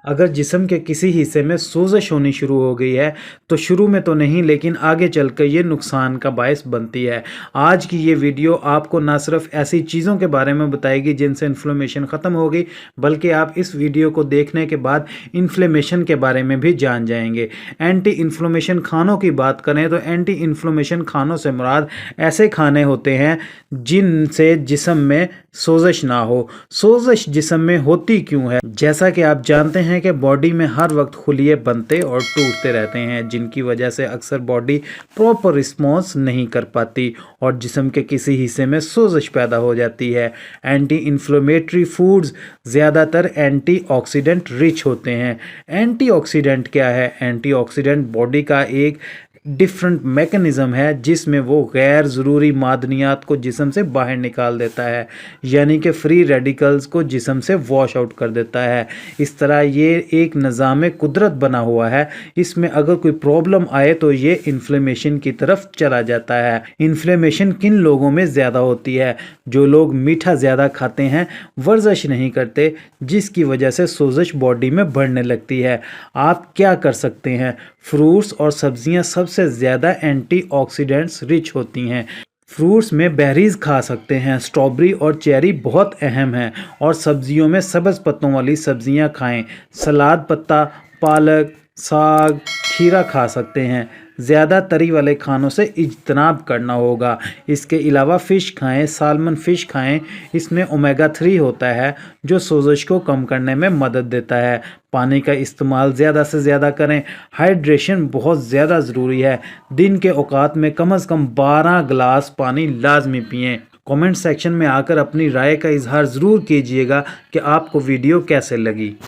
अगर जिस्म के किसी हिस्से में सोजश होनी शुरू हो गई है तो शुरू में तो नहीं लेकिन आगे चलकर ये नुकसान का बायस बनती है। आज की ये वीडियो आपको ना सिर्फ ऐसी चीज़ों के बारे में बताएगी जिनसे इन्फ्लेमेशन ख़त्म होगी, बल्कि आप इस वीडियो को देखने के बाद इन्फ्लेमेशन के बारे में भी जान जाएंगे। एंटी इन्फ्लेमेशन खानों की बात करें तो एंटी इन्फ्लेमेशन खानों से मुराद ऐसे खाने होते हैं जिनसे जिस्म में सोजश ना हो। सोजश जिस्म में होती क्यों है? जैसा कि आप जानते हैं कि बॉडी में हर वक्त खुलिये बनते और टूटते रहते हैं, जिनकी वजह से अक्सर बॉडी प्रॉपर रिस्पॉन्स नहीं कर पाती और जिस्म के किसी हिस्से में सोजश पैदा हो जाती है। एंटी इन्फ्लेमेटरी फूड्स ज़्यादातर एंटीऑक्सीडेंट रिच होते हैं। एंटीऑक्सीडेंट क्या है? एंटीऑक्सीडेंट बॉडी का एक डिफरेंट मैकेनिज़्म है जिसमें वो गैर ज़रूरी मादनियात को जिस्म से बाहर निकाल देता है, यानी कि फ्री रेडिकल्स को जिस्म से वॉश आउट कर देता है। इस तरह ये एक निज़ाम कुदरत बना हुआ है। इसमें अगर कोई प्रॉब्लम आए तो ये इन्फ्लेमेशन की तरफ चला जाता है। इन्फ्लेमेशन किन लोगों में ज़्यादा होती है? जो लोग मीठा ज़्यादा खाते हैं, वर्जिश नहीं करते, जिसकी वजह से सोजश बॉडी में बढ़ने लगती है। आप क्या कर सकते हैं? फ्रूट्स और सब्जियां सबसे ज़्यादा एंटीऑक्सीडेंट्स रिच होती हैं। फ्रूट्स में बेरीज खा सकते हैं, स्ट्रॉबेरी और चेरी बहुत अहम हैं, और सब्जियों में सब्ज़ पत्तों वाली सब्जियां खाएं। सलाद पत्ता, पालक, साग, खीरा खा सकते हैं। ज़्यादा तरी वाले खानों से इज्तनाब करना होगा। इसके अलावा फ़िश खाएं, सालमन फ़िश खाएं। इसमें ओमेगा 3 होता है जो सोजश को कम करने में मदद देता है। पानी का इस्तेमाल ज़्यादा से ज़्यादा करें। हाइड्रेशन बहुत ज़्यादा ज़रूरी है। दिन के औकात में कम से कम 12 गिलास पानी लाजमी पिएँ। कमेंट सेक्शन में आकर अपनी राय का इजहार ज़रूर कीजिएगा कि आपको वीडियो कैसे लगी।